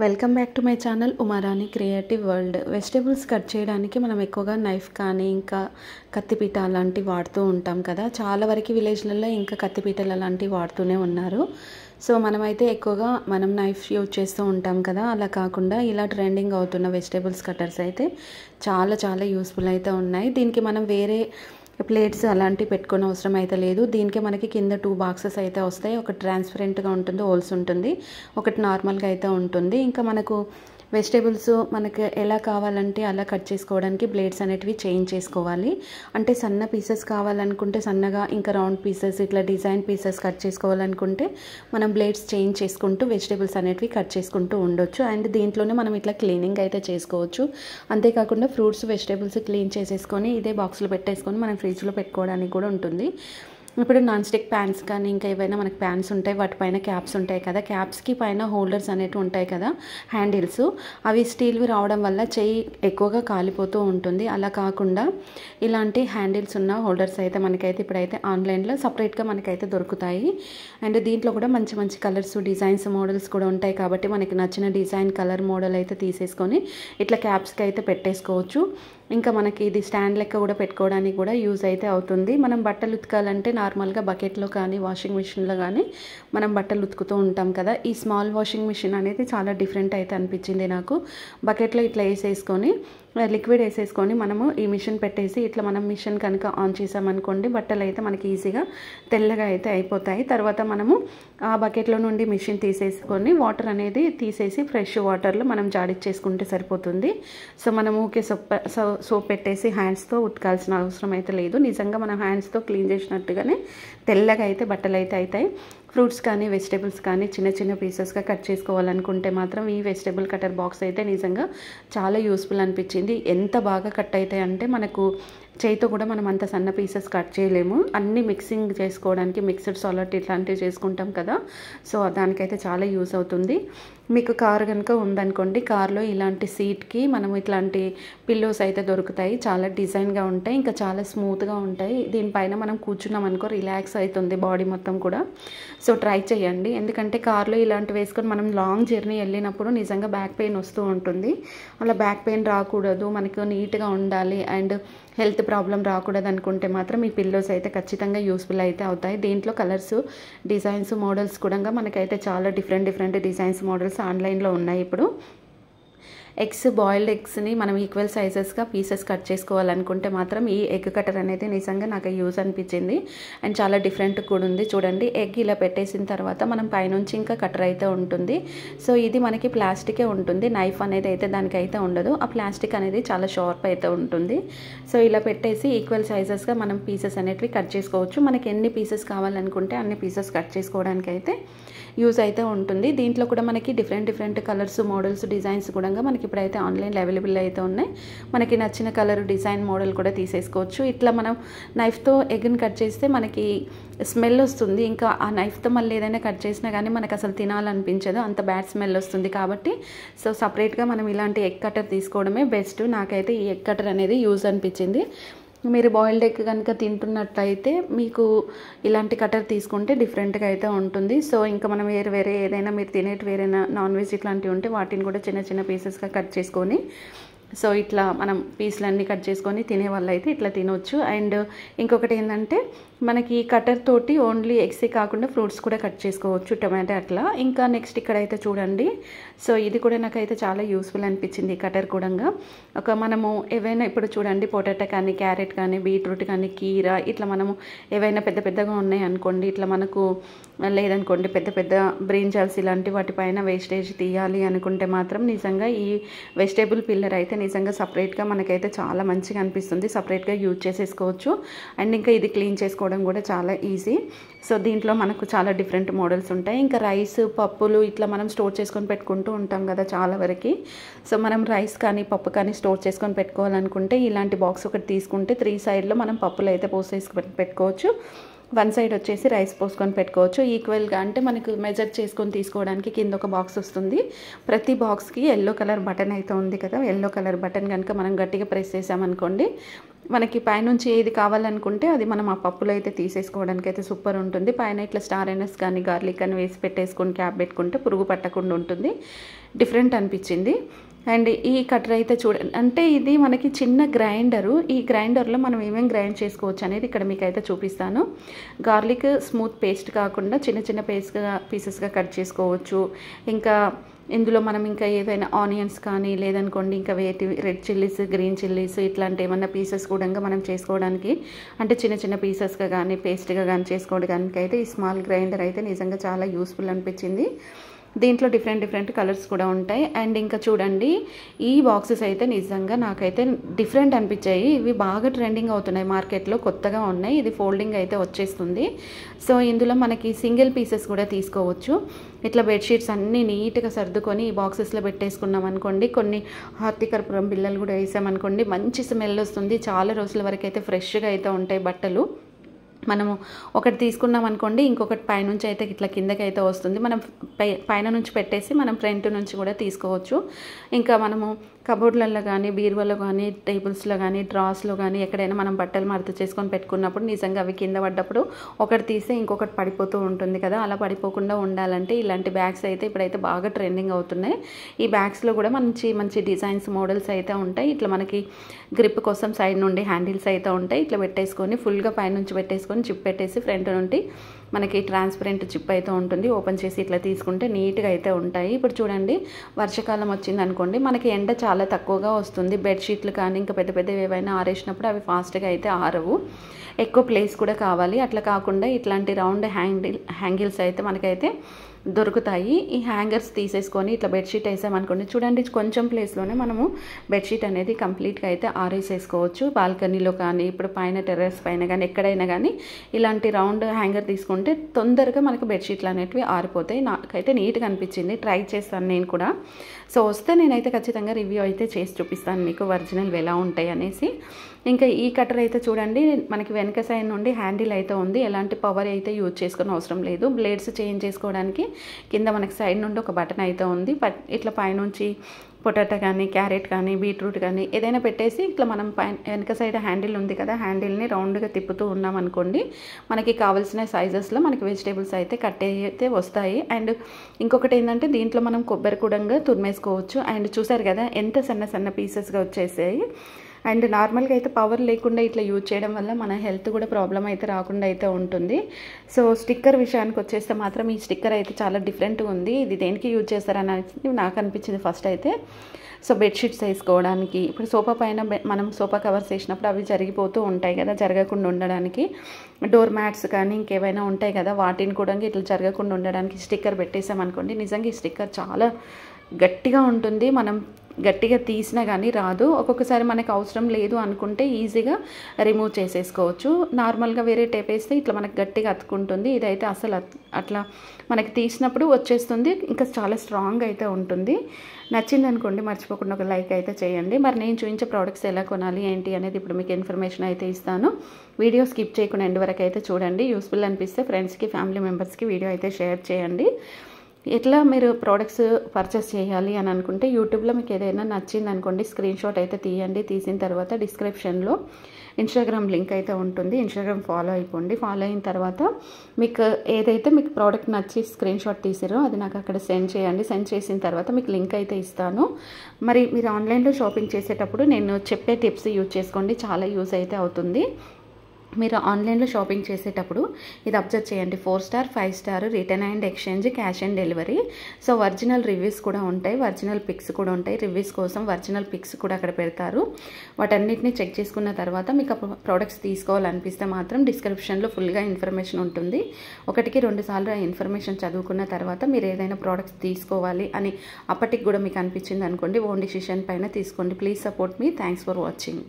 Welcome back to my channel Uma Rani creative world. Vegetables cut చేయడానికి మనం ఎక్కువగా నైఫ్ కానీ ఇంకా కత్తిపీట అలాంటివి వాడుతూ ఉంటాం కదా. చాలా వరకు విలేజ్లలో ఇంకా కత్తిపీటలు అలాంటివి వాడుతూనే ఉన్నారు. సో మనమైతే ఎక్కువగా నైఫ్ యూజ్ చేస్తూ ఉంటాం కదా. అలా కాకుండా ఇలా ట్రెండింగ్ అవుతున్న వెజిటేబుల్స్ కట్టర్స్ అయితే చాలా యూస్ఫుల్ అయితే ఉన్నాయి. దీనికి మనం వేరే ప్లేట్స్ అలాంటివి పెట్టుకునే అవసరం అయితే లేదు. దీనికి మనకి కింద 2 బాక్సెస్ అయితే వస్తాయి. ఒకటి ట్రాన్స్పరెంట్గా ఉంటుంది, హోల్స్ ఉంటుంది, ఒకటి నార్మల్గా అయితే ఉంటుంది. ఇంకా మనకు వెజిటేబుల్స్ మనకు ఎలా కావాలంటే అలా కట్ చేసుకోవడానికి బ్లేడ్స్ అనేటివి చేంజ్ చేసుకోవాలి. అంటే సన్న పీసెస్ కావాలనుకుంటే సన్నగా, ఇంకా రౌండ్ పీసెస్ ఇట్లా డిజైన్ పీసెస్ కట్ చేసుకోవాలనుకుంటే మనం బ్లేడ్స్ చేంజ్ చేసుకుంటూ వెజిటేబుల్స్ అనేటివి కట్ చేసుకుంటూ ఉండొచ్చు. అండ్ దీంట్లోనే మనం ఇట్లా క్లీనింగ్ అయితే చేసుకోవచ్చు. అంతేకాకుండా ఫ్రూట్స్ వెజిటేబుల్స్ క్లీన్ చేసేసుకొని ఇదే బాక్స్లో పెట్టేసుకొని మనం ఫ్రిడ్జ్లో పెట్టుకోవడానికి కూడా ఉంటుంది. ఇప్పుడు నాన్ స్టిక్ ప్యాన్స్ కానీ ఇంకా ఏవైనా మనకి ప్యాన్స్ ఉంటాయి, వాటిపైన క్యాప్స్ ఉంటాయి కదా. క్యాప్స్కి పైన హోల్డర్స్ అనేవి ఉంటాయి కదా, హ్యాండిల్స్. అవి స్టీల్వి రావడం వల్ల చెయ్యి ఎక్కువగా కాలిపోతూ ఉంటుంది. అలా కాకుండా ఇలాంటి హ్యాండిల్స్ ఉన్న హోల్డర్స్ అయితే మనకైతే ఇప్పుడైతే ఆన్లైన్లో సపరేట్గా మనకైతే దొరుకుతాయి. అండ్ దీంట్లో కూడా మంచి కలర్స్, డిజైన్స్, మోడల్స్ కూడా ఉంటాయి. కాబట్టి మనకి నచ్చిన డిజైన్, కలర్, మోడల్ అయితే తీసేసుకొని ఇట్లా క్యాప్స్కి అయితే పెట్టేసుకోవచ్చు. ఇంకా మనకి ఇది స్టాండ్ లెక్క కూడా పెట్టుకోవడానికి కూడా యూజ్ అయితే అవుతుంది. మనం బట్టలు ఉతకాలంటే నార్మల్గా బకెట్లో కానీ వాషింగ్ మిషన్లో కానీ మనం బట్టలు ఉతుకుతూ ఉంటాం కదా. ఈ స్మాల్ వాషింగ్ మిషన్ అనేది చాలా డిఫరెంట్ అయితే అనిపించింది నాకు. బకెట్లో ఇట్లా వేసేసుకొని లిక్విడ్ వేసేసుకొని మనము ఈ మిషన్ పెట్టేసి ఇట్లా మనం మిషన్ కనుక ఆన్ చేసామనుకోండి, బట్టలు అయితే మనకి ఈజీగా తెల్లగా అయితే అయిపోతాయి. తర్వాత మనము ఆ బకెట్లో నుండి మిషన్ తీసేసుకొని వాటర్ అనేది తీసేసి ఫ్రెష్ వాటర్లో మనం జాడిచ్చేసుకుంటే సరిపోతుంది. సో మనము ఊకే సోప్ పెట్టేసి హ్యాండ్స్తో ఉతకాల్సిన అవసరం అయితే లేదు. నిజంగా మనం హ్యాండ్స్తో క్లీన్ చేసినట్టుగానే తెల్లగా అయితే బట్టలు అయితే అవుతాయి. ఫ్రూట్స్ కానీ వెజిటేబుల్స్ కానీ చిన్న పీసెస్గా కట్ చేసుకోవాలనుకుంటే మాత్రం ఈ వెజిటేబుల్ కటర్ బాక్స్ అయితే నిజంగా చాలా యూస్ఫుల్ అనిపించింది. ఎంత బాగా కట్ అవుతాయి అంటే మనకు చేయితో కూడా మనం అంత సన్న పీసెస్ కట్ చేయలేము. అన్నీ మిక్సింగ్ చేసుకోవడానికి మిక్స్డ్ సాలడ్ ఇట్లాంటివి చేసుకుంటాం కదా. సో దానికైతే చాలా యూస్ అవుతుంది. మీకు కారు కనుక ఉందనుకోండి, కార్లో ఇలాంటి సీట్కి మనం ఇట్లాంటి పిల్లోస్ అయితే దొరుకుతాయి. చాలా డిజైన్గా ఉంటాయి, ఇంకా చాలా స్మూత్గా ఉంటాయి. దీనిపైన మనం కూర్చున్నాం అనుకో రిలాక్స్ అవుతుంది బాడీ మొత్తం కూడా. సో ట్రై చేయండి. ఎందుకంటే కార్లో ఇలాంటివి వేసుకొని మనం లాంగ్ జర్నీ వెళ్ళినప్పుడు నిజంగా బ్యాక్ పెయిన్ వస్తూ ఉంటుంది. అలా బ్యాక్ పెయిన్ రాకూడదు, మనకు నీట్గా ఉండాలి అండ్ హెల్త్ ప్రాబ్లం రాకూడదు అనుకుంటే మాత్రం ఈ పిల్లోస్ అయితే ఖచ్చితంగా యూస్ఫుల్ అయితే అవుతాయి. దీంట్లో కలర్స్, డిజైన్స్, మోడల్స్ కూడా మనకైతే చాలా డిఫరెంట్ డిజైన్స్, మోడల్స్ ఆన్లైన్లో ఉన్నాయి. ఇప్పుడు బాయిల్డ్ ఎగ్స్ని మనం ఈక్వల్ సైజెస్గా పీసెస్ కట్ చేసుకోవాలనుకుంటే మాత్రం ఈ ఎగ్ కటర్ అనేది నిజంగా నాకు యూజ్ అనిపించింది. అండ్ చాలా డిఫరెంట్ కూడా ఉంది. చూడండి, ఎగ్ ఇలా పెట్టేసిన తర్వాత మనం పైనుంచి ఇంకా కటర్ అయితే ఉంటుంది. సో ఇది మనకి ప్లాస్టికే ఉంటుంది, నైఫ్ అనేది అయితే దానికైతే ఉండదు. ఆ ప్లాస్టిక్ అనేది చాలా షార్ప్ అయితే ఉంటుంది. సో ఇలా పెట్టేసి ఈక్వల్ సైజెస్గా మనం పీసెస్ అనేటివి కట్ చేసుకోవచ్చు. మనకి ఎన్ని పీసెస్ కావాలనుకుంటే అన్ని పీసెస్ కట్ చేసుకోవడానికి అయితే యూజ్ అయితే ఉంటుంది. దీంట్లో కూడా మనకి డిఫరెంట్ కలర్స్, మోడల్స్, డిజైన్స్ కూడా మనకి ఇప్పుడైతే ఆన్లైన్లో అవైలబుల్ అయితే ఉన్నాయి. మనకి నచ్చిన కలర్, డిజైన్, మోడల్ కూడా తీసేసుకోవచ్చు. ఇట్లా మనం నైఫ్తో ఎగ్ని కట్ చేస్తే మనకి స్మెల్ వస్తుంది. ఇంకా ఆ నైఫ్తో మళ్ళీ ఏదైనా కట్ చేసినా కానీ మనకు అసలు తినాలనిపించదు, అంత బ్యాడ్ స్మెల్ వస్తుంది. కాబట్టి సో సపరేట్గా మనం ఇలాంటి ఎగ్ కటర్ తీసుకోవడమే బెస్ట్. నాకైతే ఈ ఎగ్ కటర్ అనేది యూజ్ అనిపించింది. మీరు బాయిల్డ్ ఎగ్ కనుక తింటున్నట్లయితే మీకు ఇలాంటి కటర్ తీసుకుంటే డిఫరెంట్గా అయితే ఉంటుంది. సో ఇంకా మనం వేరే ఏదైనా మీరు తినేటి వేరే నాన్ వెజ్ ఇట్లాంటివి ఉంటే వాటిని కూడా చిన్న పీసెస్గా కట్ చేసుకొని సో ఇట్లా మనం పీసులన్నీ కట్ చేసుకొని తినే వాళ్ళు అయితే ఇట్లా తినొచ్చు. అండ్ ఇంకొకటి ఏంటంటే మనకి కటర్ తోటి ఓన్లీ ఎగ్సే కాకుండా ఫ్రూట్స్ కూడా కట్ చేసుకోవచ్చు, టొమాటో అట్లా. ఇంకా నెక్స్ట్ ఇక్కడైతే చూడండి, సో ఇది కూడా నాకైతే చాలా యూస్ఫుల్ అనిపించింది ఈ కటర్ కూడా. మనము ఏవైనా ఇప్పుడు చూడండి, పొటాటో కానీ, క్యారెట్ కానీ, బీట్రూట్ కానీ, కీర ఇట్లా మనము ఏవైనా పెద్దగా ఉన్నాయి అనుకోండి, ఇట్లా మనకు లేదనుకోండి పెద్ద బ్రింజాల్స్ ఇలాంటి వాటిపైన వేస్టేజ్ తీయాలి అనుకుంటే మాత్రం నిజంగా ఈ వెజిటేబుల్ పిల్లర్ అయితే నిజంగా సపరేట్గా మనకైతే చాలా మంచిగా అనిపిస్తుంది. సపరేట్గా యూజ్ చేసేసుకోవచ్చు. అండ్ ఇంకా ఇది క్లీన్ చేసుకోవడం కూడా చాలా ఈజీ. సో దీంట్లో మనకు చాలా డిఫరెంట్ మోడల్స్ ఉంటాయి. ఇంకా రైస్, పప్పులు ఇట్లా మనం స్టోర్ చేసుకొని పెట్టుకుంటూ ఉంటాం కదా చాలా వరకు. సో మనం రైస్ కానీ పప్పు కానీ స్టోర్ చేసుకొని పెట్టుకోవాలనుకుంటే ఇలాంటి బాక్స్ ఒకటి తీసుకుంటే 3 సైడ్లో మనం పప్పులు అయితే పోసేసి పెట్టుకోవచ్చు. వన్ సైడ్ వచ్చేసి రైస్ పోసుకొని పెట్టుకోవచ్చు ఈక్వల్గా. అంటే మనకు మెజర్ చేసుకొని తీసుకోవడానికి కింద ఒక బాక్స్ వస్తుంది. ప్రతి బాక్స్కి ఎల్లో కలర్ బటన్ అయితే ఉంది కదా, ఎల్లో కలర్ బటన్ కనుక మనం గట్టిగా ప్రెస్ చేసామనుకోండి, మనకి పైనుంచి ఏది కావాలనుకుంటే అది మనం ఆ పప్పులో అయితే తీసేసుకోవడానికి అయితే సూపర్ ఉంటుంది. పైన ఇట్లా స్టార్ ఎనస్ కానీ గార్లిక్ అని వేసి పెట్టేసుకొని క్యాప్ పెట్టుకుంటే పురుగు పట్టకుండా ఉంటుంది. డిఫరెంట్ అనిపించింది. అండ్ ఈ కటర్ అయితే చూడండి, అంటే ఇది మనకి చిన్న గ్రైండరు. ఈ గ్రైండర్లో మనం ఏమేమి గ్రైండ్ చేసుకోవచ్చు అనేది ఇక్కడ మీకు అయితే చూపిస్తాను. గార్లిక్ స్మూత్ పేస్ట్ కాకుండా చిన్న చిన్న పీసెస్గా కట్ చేసుకోవచ్చు. ఇంకా ఇందులో మనం ఇంకా ఏదైనా ఆనియన్స్ కానీ లేదనుకోండి ఇంకా వేటి రెడ్ చిల్లీస్, గ్రీన్ చిల్లీస్ ఇట్లాంటి ఏమన్నా పీసెస్ కూడా మనం చేసుకోవడానికి, అంటే చిన్న చిన్న పీసెస్గా కానీ పేస్ట్గా కానీ చేసుకోవడానికి అయితే ఈ స్మాల్ గ్రైండర్ అయితే నిజంగా చాలా యూస్ఫుల్ అనిపించింది. దీంట్లో డిఫరెంట్ కలర్స్ కూడా ఉంటాయి. అండ్ ఇంకా చూడండి, ఈ బాక్సెస్ అయితే నిజంగా నాకైతే డిఫరెంట్ అనిపించాయి. ఇవి బాగా ట్రెండింగ్ అవుతున్నాయి మార్కెట్లో, కొత్తగా ఉన్నాయి. ఇది ఫోల్డింగ్ అయితే వచ్చేస్తుంది. సో ఇందులో మనకి సింగిల్ పీసెస్ కూడా తీసుకోవచ్చు. ఇట్లా బెడ్షీట్స్ అన్నీ నీట్గా సర్దుకొని ఈ బాక్సెస్లో పెట్టేసుకున్నాం అనుకోండి, కొన్ని హార్తికర్పూరం బిళ్ళలు కూడా వేసామనుకోండి, మంచి స్మెల్ వస్తుంది. చాలా రోజుల వరకు అయితే ఫ్రెష్గా అయితే ఉంటాయి బట్టలు. మనము ఒకటి తీసుకున్నాం అనుకోండి, ఇంకొకటి పైనుంచి అయితే ఇట్లా కిందకి అయితే వస్తుంది. మనం పైన నుంచి పెట్టేసి మనం ఫ్రంట్ నుంచి కూడా తీసుకోవచ్చు. ఇంకా మనము కబోర్డ్లలో కానీ బీరువాలో కానీ టేబుల్స్లో కానీ డ్రాస్లో కానీ ఎక్కడైనా మనం బట్టలు మడత చేసుకొని పెట్టుకున్నప్పుడు నిజంగా అవి కింద పడ్డప్పుడు ఒకటి తీస్తే ఇంకొకటి పడిపోతూ ఉంటుంది కదా, అలా పడిపోకుండా ఉండాలంటే ఇలాంటి బ్యాగ్స్ అయితే ఇప్పుడైతే బాగా ట్రెండింగ్ అవుతున్నాయి. ఈ బ్యాగ్స్లో కూడా మంచి డిజైన్స్ మోడల్స్ అయితే ఉంటాయి. ఇట్లా మనకి గ్రిప్ కోసం సైడ్ నుండి హ్యాండిల్స్ అయితే ఉంటాయి. ఇట్లా పెట్టేసుకొని ఫుల్గా పైనుంచి పెట్టేసుకొని చిప్ పెట్టేసి ఫ్రంట్ నుండి మనకి ట్రాన్స్పరెంట్ చిప్ అయితే ఉంటుంది. ఓపెన్ చేసి ఇట్లా తీసుకుంటే నీట్గా అయితే ఉంటాయి. ఇప్పుడు చూడండి, వర్షాకాలం వచ్చింది అనుకోండి, మనకి ఎండ చాలా తక్కువగా వస్తుంది. బెడ్షీట్లు కానీ ఇంకా పెద్దవి ఏవైనా ఆరేసినప్పుడు అవి ఫాస్ట్గా అయితే ఆరవు. ఎక్కువ ప్లేస్ కూడా కావాలి. అట్లా కాకుండా ఇట్లాంటి రౌండ్ హ్యాంగిల్స్ అయితే మనకైతే దొరుకుతాయి. ఈ హ్యాంగర్స్ తీసేసుకొని ఇట్లా బెడ్షీట్ వేసామనుకోండి, చూడండి కొంచెం ప్లేస్లోనే మనము బెడ్షీట్ అనేది కంప్లీట్గా అయితే ఆరేసేసుకోవచ్చు. బాల్కనీలో కానీ ఇప్పుడు పైన టెర్రస్ పైన కానీ ఎక్కడైనా కానీ ఇలాంటి రౌండ్ హ్యాంగర్ తీసుకుంటే తొందరగా మనకు బెడ్షీట్లు అనేటివి ఆరిపోతాయి. నాకైతే నీట్గా అనిపించింది, ట్రై చేస్తాను నేను కూడా. సో వస్తే నేనైతే ఖచ్చితంగా రివ్యూ అయితే చేసి చూపిస్తాను మీకు ఒరిజినల్ ఎలా ఉంటాయి అనేసి. ఇంకా ఈ కటర్ అయితే చూడండి, మనకి వెనక సైడ్ నుండి హ్యాండిల్ అయితే ఉంది. ఎలాంటి పవర్ అయితే యూజ్ చేసుకునే అవసరం లేదు. బ్లేడ్స్ చేంజ్ చేసుకోవడానికి కింద మనకి సైడ్ నుండి ఒక బటన్ అయితే ఉంది. ఇట్లా పైనుంచి పొటాటో కానీ క్యారెట్ కానీ బీట్రూట్ కానీ ఏదైనా పెట్టేసి ఇట్లా మనం వెనక సైడ్ హ్యాండిల్ ఉంది కదా, హ్యాండిల్ని రౌండ్గా తిప్పుతూ ఉన్నాం అనుకోండి, మనకి కావాల్సిన సైజెస్లో మనకి వెజిటేబుల్స్ అయితే కట్ అయితే వస్తాయి. అండ్ ఇంకొకటి ఏంటంటే దీంట్లో మనం కొబ్బరి కూడా తురిమేసుకోవచ్చు. అండ్ చూసారు కదా ఎంత సన్న పీసెస్గా వచ్చేసాయి. అండ్ నార్మల్గా అయితే పవర్ లేకుండా ఇట్లా యూజ్ చేయడం వల్ల మన హెల్త్ కూడా ప్రాబ్లం అయితే రాకుండా అయితే ఉంటుంది. సో స్టిక్కర్ విషయానికి వచ్చేస్తే మాత్రం ఈ స్టిక్కర్ అయితే చాలా డిఫరెంట్గా ఉంది. ఇది దేనికి యూజ్ చేస్తారని నాకు అనిపించింది ఫస్ట్ అయితే. సో బెడ్షీట్స్ వేసుకోవడానికి, ఇప్పుడు సోఫా పైన మనం సోఫా కవర్స్ వేసినప్పుడు అవి జరిగిపోతూ ఉంటాయి కదా, జరగకుండా ఉండడానికి. డోర్ మ్యాట్స్ కానీ ఇంకేమైనా ఉంటాయి కదా, వాటిని కూడా ఇట్లా జరగకుండా ఉండడానికి స్టిక్కర్ పెట్టేసామనుకోండి, నిజంగా ఈ స్టిక్కర్ చాలా గట్టిగా ఉంటుంది. మనం గట్టిగా తీసినా కానీ రాదు. ఒక్కొక్కసారి మనకు అవసరం లేదు అనుకుంటే ఈజీగా రిమూవ్ చేసేసుకోవచ్చు. నార్మల్గా వేరే టేప్ వేస్తే ఇట్లా మనకు గట్టిగా అతుక్కుంటుంది. ఇదైతే అసలు అట్లా మనకి తీసినప్పుడు వచ్చేస్తుంది. ఇంకా చాలా స్ట్రాంగ్ అయితే ఉంటుంది. నచ్చింది అనుకోండి, మర్చిపోకుండా ఒక లైక్ అయితే చేయండి. మరి నేను చూపించే ప్రోడక్ట్స్ ఎలా కొనాలి ఏంటి అనేది ఇప్పుడు మీకు ఇన్ఫర్మేషన్ అయితే ఇస్తాను. వీడియో స్కిప్ చేయకుండా ఎండ్ వరకు అయితే చూడండి. యూస్ఫుల్ అనిపిస్తే ఫ్రెండ్స్కి ఫ్యామిలీ మెంబర్స్కి వీడియో అయితే షేర్ చేయండి. ఎట్లా మీరు ప్రోడక్ట్స్ పర్చేస్ చేయాలి అని అనుకుంటే యూట్యూబ్లో మీకు ఏదైనా నచ్చింది అనుకోండి, స్క్రీన్ షాట్ అయితే తీయండి. తీసిన తర్వాత డిస్క్రిప్షన్లో ఇన్స్టాగ్రామ్ లింక్ అయితే ఉంటుంది. ఇన్స్టాగ్రామ్ ఫాలో అయిపోండి. ఫాలో అయిన తర్వాత మీకు ఏదైతే మీకు ప్రోడక్ట్ నచ్చి స్క్రీన్ షాట్ తీసిరో అది నాకు అక్కడ సెండ్ చేయండి. సెండ్ చేసిన తర్వాత మీకు లింక్ అయితే ఇస్తాను. మరి మీరు ఆన్లైన్లో షాపింగ్ చేసేటప్పుడు నేను చెప్పే టిప్స్ యూజ్ చేసుకోండి, చాలా యూజ్ అయితే అవుతుంది. మీరు ఆన్లైన్లో షాపింగ్ చేసేటప్పుడు ఇది అబ్జర్వ్ చేయండి, 4 star 5 star return and exchange, cash on delivery. So original reviews కూడా ఉంటాయి, ఒరిజినల్ పిక్స్ కూడా ఉంటాయి. రివ్యూస్ కోసం ఒరిజినల్ పిక్స్ కూడా అక్కడ పెడతారు. వాటన్నిటిని చెక్ చేసుకున్న తర్వాత మీకు ప్రోడక్ట్స్ తీసుకోవాలనిపిస్తే మాత్రం డిస్క్రిప్షన్లో ఫుల్గా ఇన్ఫర్మేషన్ ఉంటుంది. 1కి 2 సార్లు ఆ ఇన్ఫర్మేషన్ చదువుకున్న తర్వాత మీరు ఏదైనా ప్రోడక్ట్స్ తీసుకోవాలి అని అప్పటికి కూడా మీకు అనిపించింది అనుకోండి, ఓన్ డిసిషన్ పైన తీసుకోండి. Please support me. Thanks for watching.